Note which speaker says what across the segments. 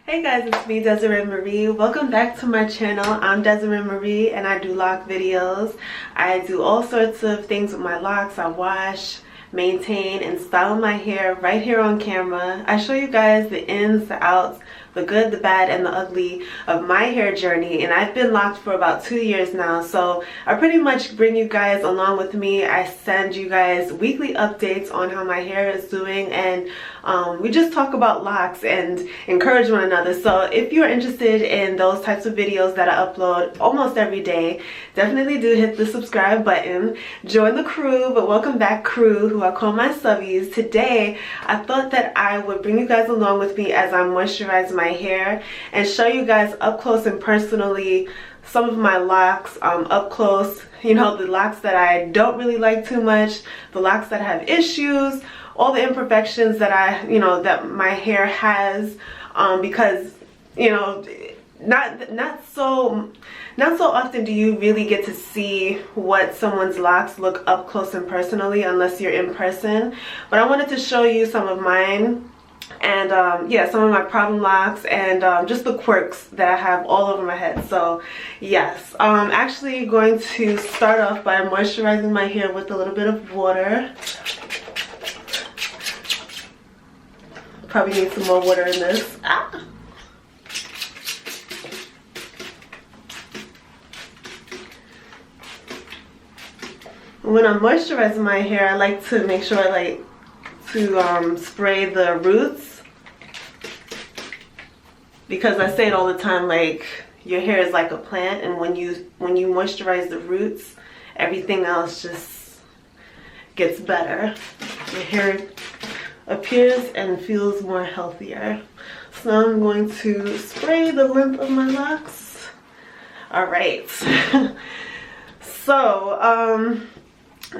Speaker 1: Hey guys, it's me, Desiree Marie. Welcome back to my channel. I'm Desiree Marie and I do lock videos. I do all sorts of things with my locks. I wash, maintain, and style my hair right here on camera. I show you guys the ins, the outs, the good, the bad, and the ugly of my hair journey, and I've been locked for about 2 years now, so I pretty much bring you guys along with me. I send you guys weekly updates on how my hair is doing, and we just talk about locks and encourage one another. So if you're interested in those types of videos that I upload almost every day, definitely do hit the subscribe button, join the crew. But welcome back, crew, who I call my subbies. Today I thought that I would bring you guys along with me as I moisturize my hair and show you guys up close and personally some of my locks, up close, you know, the locks that I don't really like too much, the locks that have issues, all the imperfections that that my hair has, because, you know, not so often do you really get to see what someone's locks look up close and personally unless you're in person. But I wanted to show you some of mine, and yeah, some of my problem locks, and just the quirks that I have all over my head. So yes, I'm actually going to start off by moisturizing my hair with a little bit of water. Probably need some more water in this. When I'm moisturizing my hair, I like to make sure I like to spray the roots, because I say it all the time, like, your hair is like a plant, and when you moisturize the roots, everything else just gets better. Your hair appears and feels more healthier. So now I'm going to spray the length of my locks. All right. So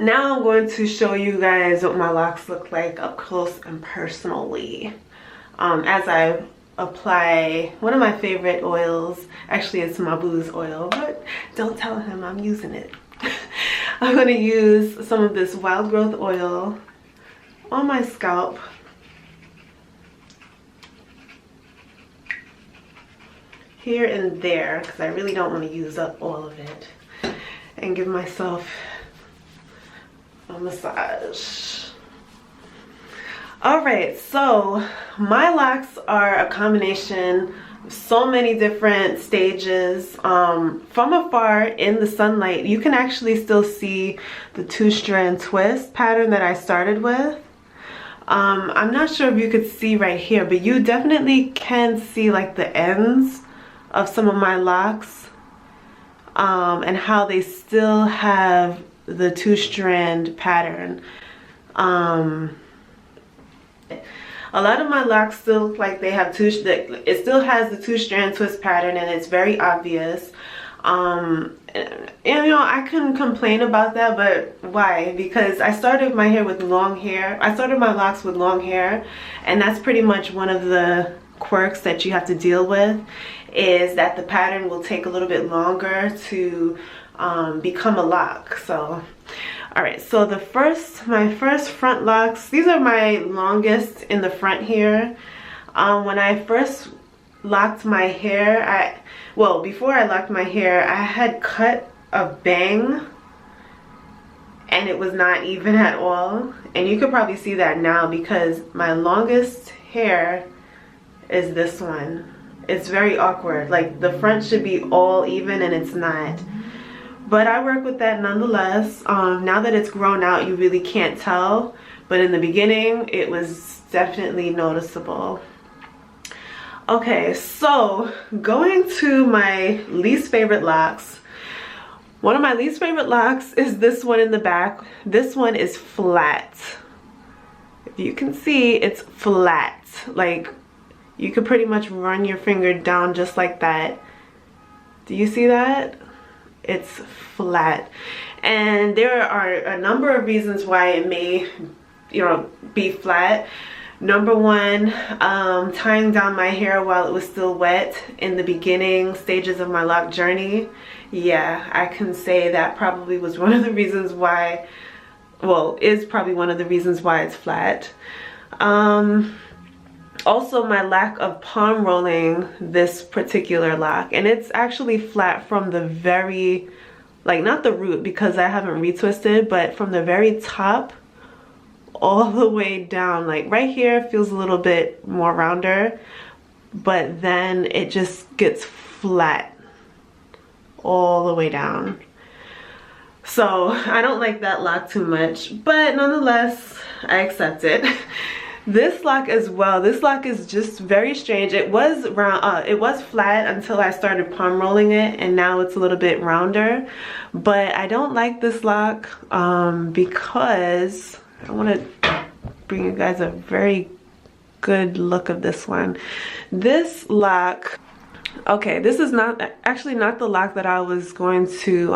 Speaker 1: now I'm going to show you guys what my locks look like up close and personally, as I apply one of my favorite oils. Actually, it's my boo's oil, but don't tell him I'm using it. I'm going to use some of this wild growth oil on my scalp. Here and there, because I really don't want to use up all of it, and give myself a massage. Alright, so my locks are a combination of so many different stages. From afar in the sunlight, you can actually still see the 2-strand twist pattern that I started with. I'm not sure if you could see right here, but you definitely can see like the ends of some of my locks, and how they still have the 2-strand pattern. A lot of my locks still look like they have it still has the 2-strand twist pattern, and it's very obvious. And you know, I couldn't complain about that, but why? Because I started my hair with long hair. I started my locks with long hair, and that's pretty much one of the quirks that you have to deal with, is that the pattern will take a little bit longer to become a lock. So alright, so my first front locks, these are my longest in the front here. When I first locked my hair, before I locked my hair, I had cut a bang, and it was not even at all. And you could probably see that now, because my longest hair is this one. It's very awkward. Like, the front should be all even, and it's not. But I work with that nonetheless. Now that it's grown out, you really can't tell. But in the beginning, it was definitely noticeable. Okay, so going to my least favorite locks. One of my least favorite locks is this one in the back. This one is flat. If you can see, it's flat. Like, you could pretty much run your finger down just like that. Do you see that? It's flat. And there are a number of reasons why it may, you know, be flat. Number one, tying down my hair while it was still wet in the beginning stages of my lock journey. Yeah, I can say that probably was one of the reasons why, well, is probably one of the reasons why it's flat. Also my lack of palm rolling this particular lock, and it's actually flat from the very, like, not the root because I haven't retwisted, but from the very top all the way down. Like right here feels a little bit more rounder, but then it just gets flat all the way down. So I don't like that lock too much, but nonetheless I accept it. This lock as well, this lock is just very strange. It was round, it was flat until I started palm rolling it, and now it's a little bit rounder. But I don't like this lock because I want to bring you guys a very good look of this one. This lock, okay, this is not actually not the lock that I was going to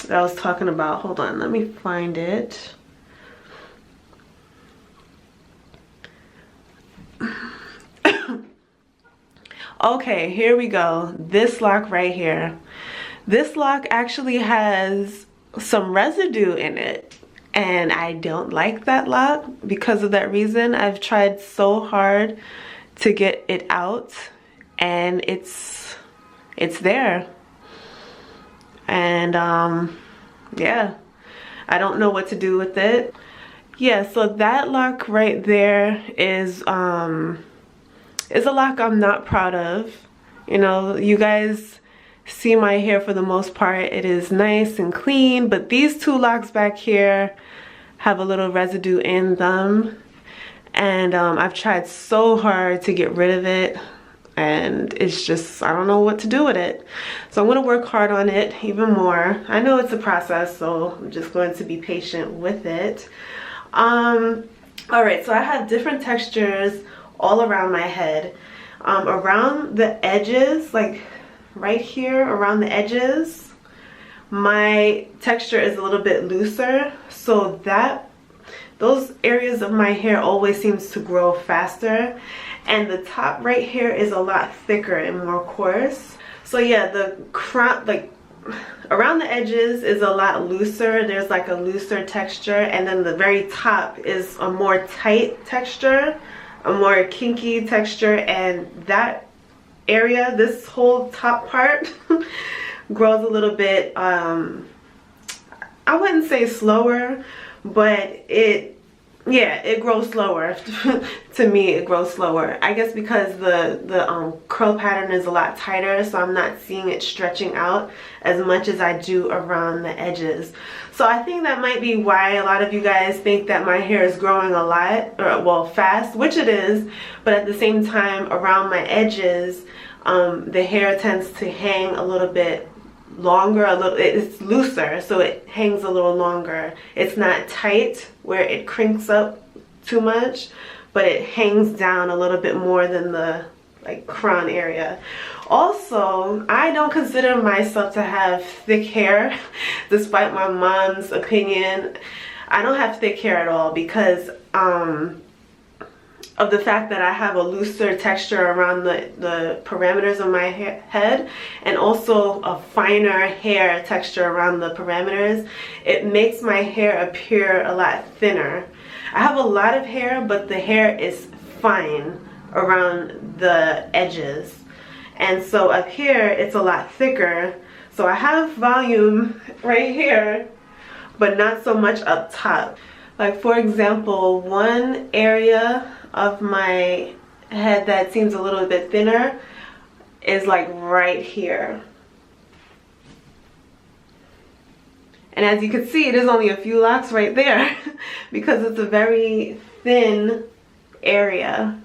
Speaker 1: that I was talking about. Hold on, let me find it. Okay, here we go. This lock right here. This lock actually has some residue in it, and I don't like that lock because of that reason. I've tried so hard to get it out, and it's there. And yeah, I don't know what to do with it. Yeah, so that lock right there is a lock I'm not proud of. You know, you guys see my hair for the most part. It is nice and clean, but these two locks back here have a little residue in them, and I've tried so hard to get rid of it, and it's just, I don't know what to do with it. So I'm going to work hard on it even more. I know it's a process, so I'm just going to be patient with it. Alright, so I have different textures all around my head. Around the edges, like right here around the edges, my texture is a little bit looser, so that those areas of my hair always seems to grow faster, and the top right here is a lot thicker and more coarse. So yeah, the crown, like around the edges, is a lot looser. There's like a looser texture, and then the very top is a more tight texture, a more kinky texture, and that area, this whole top part grows a little bit, I wouldn't say slower, but it grows slower. To me, it grows slower. I guess because the curl pattern is a lot tighter, so I'm not seeing it stretching out as much as I do around the edges. So I think that might be why a lot of you guys think that my hair is growing a lot, or well, fast, which it is, but at the same time around my edges, the hair tends to hang a little bit longer, it's looser, so it hangs a little longer. It's not tight where it crinks up too much, but it hangs down a little bit more than the like crown area. Also, I don't consider myself to have thick hair, despite my mom's opinion. I don't have thick hair at all because of the fact that I have a looser texture around the parameters of my head, and also a finer hair texture around the parameters. It makes my hair appear a lot thinner. I have a lot of hair, but the hair is fine around the edges, and so up here it's a lot thicker. So I have volume right here, but not so much up top. Like for example, one area of my head that seems a little bit thinner is like right here. And as you can see, there's only a few locks right there because it's a very thin area.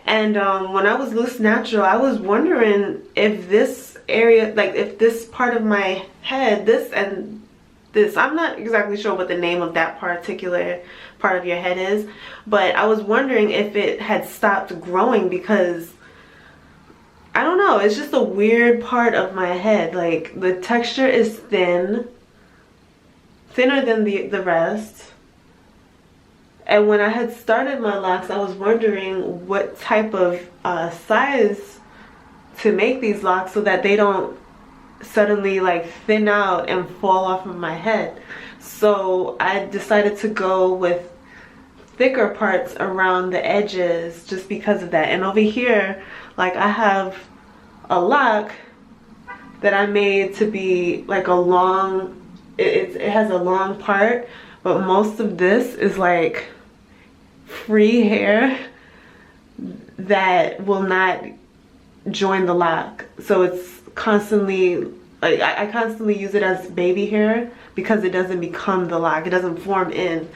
Speaker 1: And when I was loose natural, I was wondering if this area, like if this part of my head, this and this, I'm not exactly sure what the name of that particular part of your head is, but I was wondering if it had stopped growing because I don't know, it's just a weird part of my head. Like the texture is thinner than the rest. And when I had started my locks, I was wondering what type of size to make these locks so that they don't suddenly like thin out and fall off of my head. So I decided to go with thicker parts around the edges just because of that. And over here, like, I have a lock that I made to be like a long, it has a long part, but most of this is like free hair that will not join the lock. So it's constantly, like, I constantly use it as baby hair because it doesn't become the lock, it doesn't form in.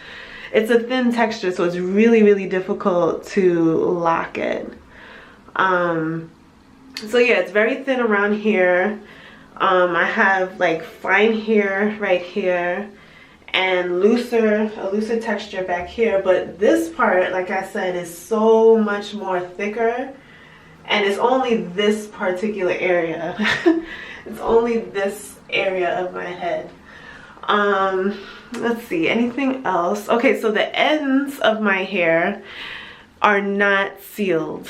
Speaker 1: It's a thin texture, so it's really difficult to lock it. So yeah, it's very thin around here. I have like fine hair right here and a looser texture back here, but this part, like I said, is so much more thicker, and it's only this particular area. It's only this area of my head. Let's see, anything else? Okay, so the ends of my hair are not sealed.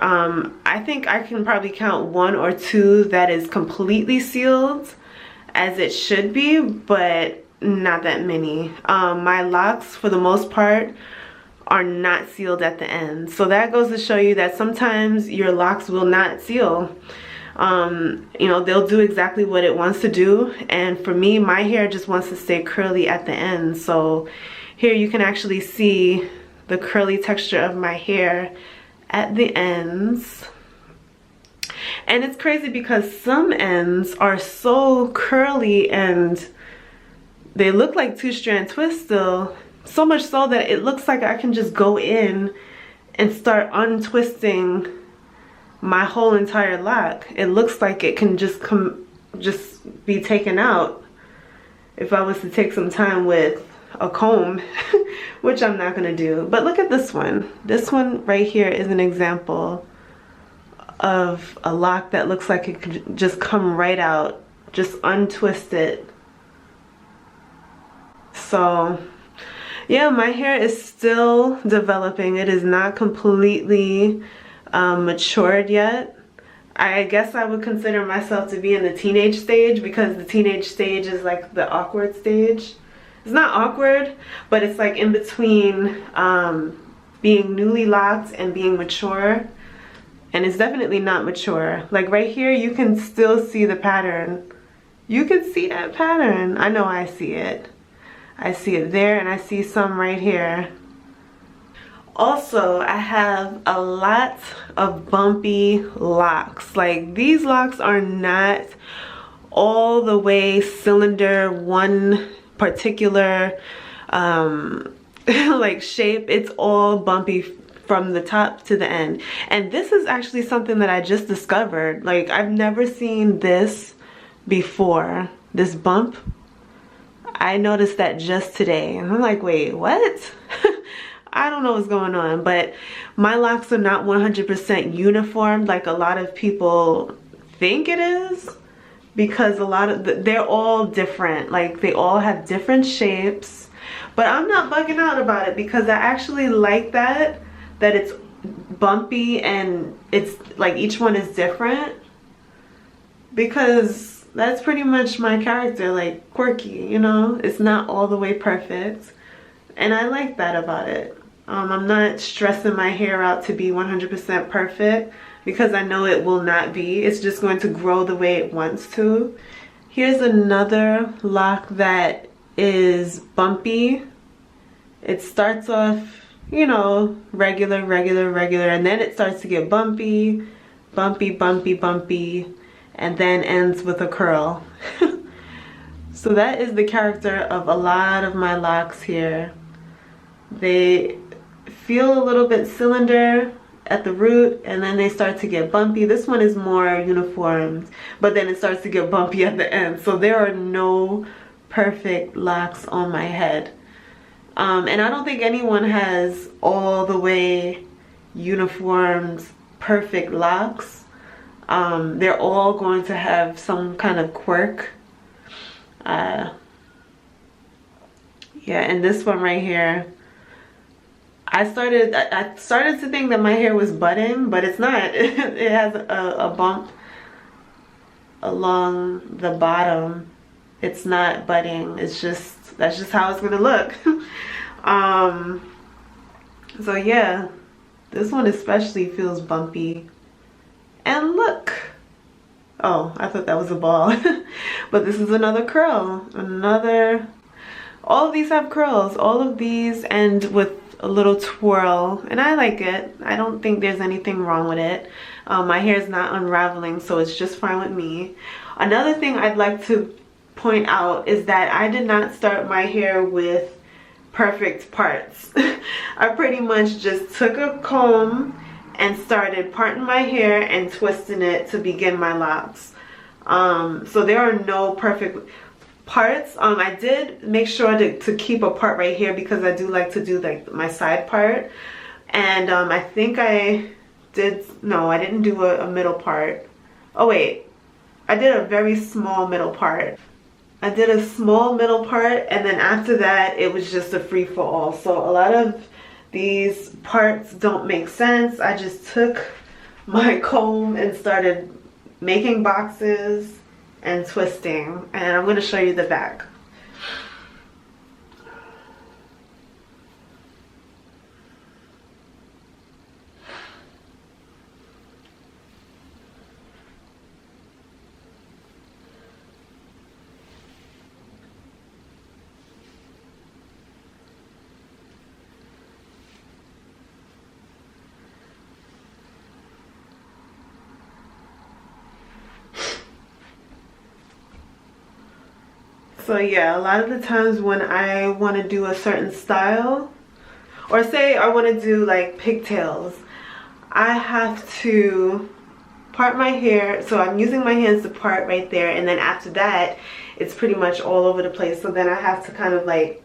Speaker 1: I think I can probably count 1 or 2 that is completely sealed as it should be, but not that many. My locks, for the most part, are not sealed at the end. So that goes to show you that sometimes your locks will not seal. You know, they'll do exactly what it wants to do, and for me, my hair just wants to stay curly at the end. So here you can actually see the curly texture of my hair at the ends. And it's crazy because some ends are so curly and they look like 2-strand twists still, so much so that it looks like I can just go in and start untwisting my whole entire lock. It looks like it can just be taken out if I was to take some time with a comb, which I'm not gonna do. But look at this one. This one right here is an example of a lock that looks like it could just come right out, just untwist it. So yeah, my hair is still developing. It is not completely matured yet. I guess I would consider myself to be in the teenage stage, because the teenage stage is like the awkward stage. It's not awkward, but it's like in between being newly locked and being mature. And it's definitely not mature. Like right here, you can still see the pattern. You can see that pattern. I know I see it. I see it there, and I see some right here. Also, I have a lot of bumpy locks. Like, these locks are not all the way cylinder, one particular like shape. It's all bumpy from the top to the end. And this is actually something that I just discovered. Like, I've never seen this before, this bump. I noticed that just today, and I'm like, wait, what? I don't know what's going on, but my locks are not 100% uniform like a lot of people think it is, because a lot of they're all different. Like, they all have different shapes, but I'm not bugging out about it because I actually like that it's bumpy and it's like each one is different, because that's pretty much my character, like quirky, you know? It's not all the way perfect, and I like that about it. I'm not stressing my hair out to be 100% perfect, because I know it will not be. It's just going to grow the way it wants to. Here's another lock that is bumpy. It starts off, you know, regular, and then it starts to get bumpy, and then ends with a curl. So that is the character of a lot of my locks here. They feel a little bit cylinder at the root, and then they start to get bumpy. This one is more uniformed, but then it starts to get bumpy at the end. So there are no perfect locks on my head. And I don't think anyone has all the way uniformed perfect locks. They're all going to have some kind of quirk. Yeah, and this one right here, I started to think that my hair was budding, but it's not. It has a bump along the bottom. It's not budding. It's just, that's just how it's gonna look. So yeah, this one especially feels bumpy. And look, oh, I thought that was a ball. But this is another curl, all of these have curls, all of these end with a little twirl, and I like it. I don't think there's anything wrong with it. My hair is not unraveling, so it's just fine with me. Another thing I'd like to point out is that I did not start my hair with perfect parts. I pretty much just took a comb and started parting my hair and twisting it to begin my locks. So there are no perfect parts. I did make sure to keep a part right here because I do like to do like my side part. And I think I didn't do a middle part. Oh wait, I did a very small middle part. I did a small middle part, and then after that it was just a free-for-all. So a lot of these parts don't make sense. I just took my comb and started making boxes and twisting, and I'm going to show you the back. So yeah, a lot of the times when I want to do a certain style, or say I want to do like pigtails, I have to part my hair. So I'm using my hands to part right there, and then after that it's pretty much all over the place. So then I have to kind of like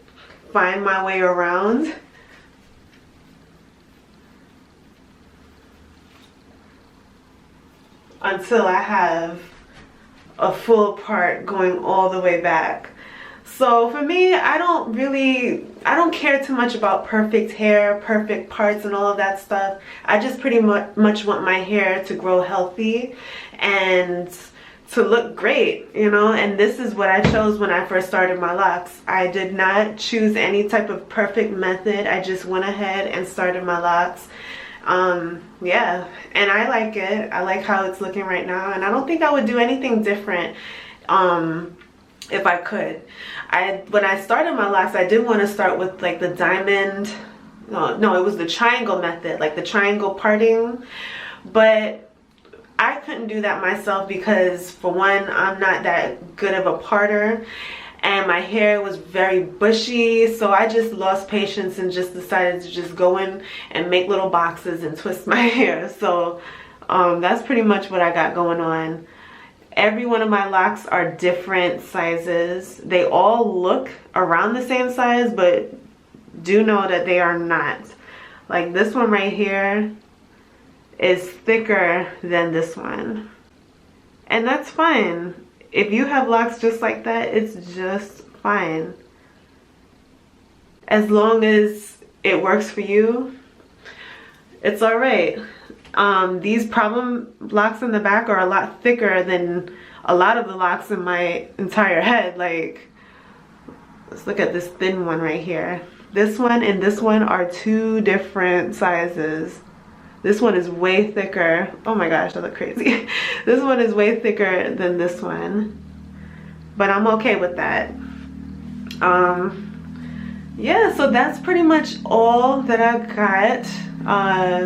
Speaker 1: find my way around. Until I have a full part going all the way back. So for me, I don't care too much about perfect hair, perfect parts and all of that stuff. I just pretty much want my hair to grow healthy and to look great, you know. And this is what I chose when I first started my locks. I did not choose any type of perfect method. I just went ahead and started my locks. Yeah, and I like it. I like how it's looking right now, and I don't think I would do anything different if I could. When I started my locks, I did want to start with like the diamond, no, it was the triangle method, like the triangle parting, but I couldn't do that myself because, for one, I'm not that good of a parter, and my hair was very bushy, so I just lost patience and just decided to just go in and make little boxes and twist my hair. So that's pretty much what I got going on. Every one of my locks are different sizes. They all look around the same size, but do know that they are not. Like this one right here is thicker than this one, and that's fine. If you have locks just like that, it's just fine. As long as it works for you, it's all right. These problem locks in the back are a lot thicker than a lot of the locks in my entire head. Like, let's look at this thin one right here. This one and this one are two different sizes. This one is way thicker. Oh my gosh, I look crazy. This one is way thicker than this one, but I'm okay with that. Yeah, so that's pretty much all that I got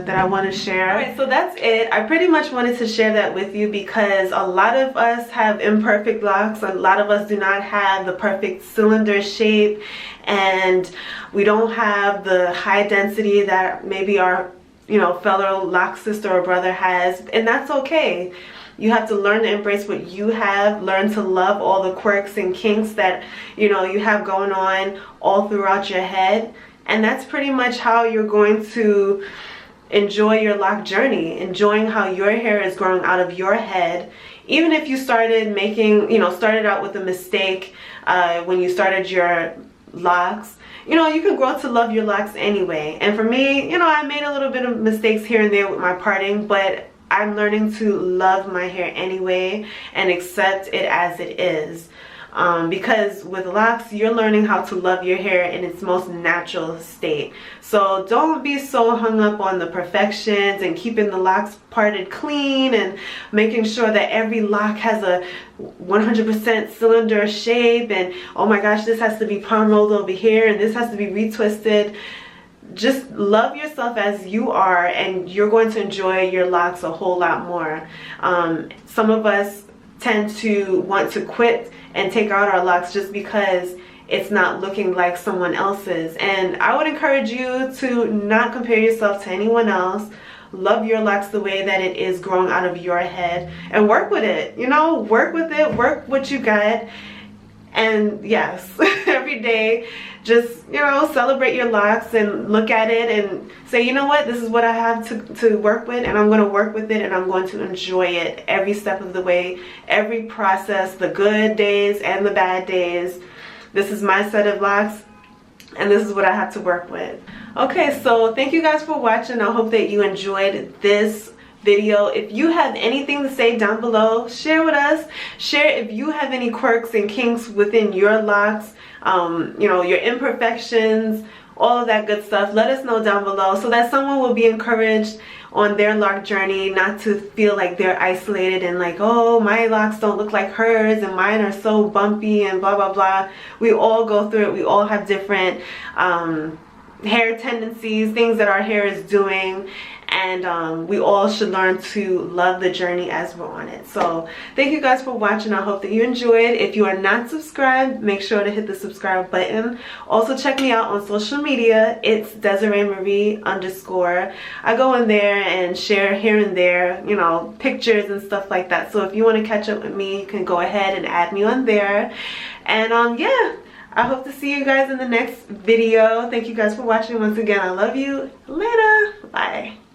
Speaker 1: that I want to share. Alright, so that's it. I pretty much wanted to share that with you because a lot of us have imperfect locks. A lot of us do not have the perfect cylinder shape, and we don't have the high density that maybe our fellow lock sister or brother has, and that's okay. You have to learn to embrace what you have, learn to love all the quirks and kinks that you have going on all throughout your head, and that's pretty much how you're going to enjoy your lock journey, enjoying how your hair is growing out of your head. Even if you started started out with a mistake when you started your locks, you can grow to love your locks anyway. And for me, I made a little bit of mistakes here and there with my parting, but I'm learning to love my hair anyway and accept it as it is. because with locks, you're learning how to love your hair in its most natural state. So don't be so hung up on the perfections and keeping the locks parted clean and making sure that every lock has a 100% cylinder shape, and oh my gosh, this has to be palm rolled over here and this has to be retwisted. Just love yourself as you are, and you're going to enjoy your locks a whole lot more. Some of us tend to want to quit and take out our locks just because it's not looking like someone else's. And I would encourage you to not compare yourself to anyone else. Love your locks the way that it is growing out of your head, and work with it. You know, work with it, work what you got. And yes, every day, just, you know, celebrate your locks and look at it and say, you know what, this is what I have to work with, and I'm going to work with it, and I'm going to enjoy it every step of the way, every process, the good days and the bad days. This is my set of locks, and this is what I have to work with. Okay, so thank you guys for watching. I hope that you enjoyed this video. If you have anything to say down below, share with us. Share if you have any quirks and kinks within your locks, you know, your imperfections, all of that good stuff. Let us know down below so that someone will be encouraged on their lock journey, not to feel like they're isolated and like, oh, my locks don't look like hers and mine are so bumpy and blah blah blah. We all go through it. We all have different hair tendencies, things that our hair is doing, and we all should learn to love the journey as we're on it. So thank you guys for watching. I hope that you enjoyed. If you are not subscribed, make sure to hit the subscribe button. Also check me out on social media. It's Desiree Marie _. I go in there and share here and there, you know, pictures and stuff like that. So if you want to catch up with me, you can go ahead and add me on there. And yeah, I hope to see you guys in the next video. Thank you guys for watching. Once again, I love you. Later. Bye.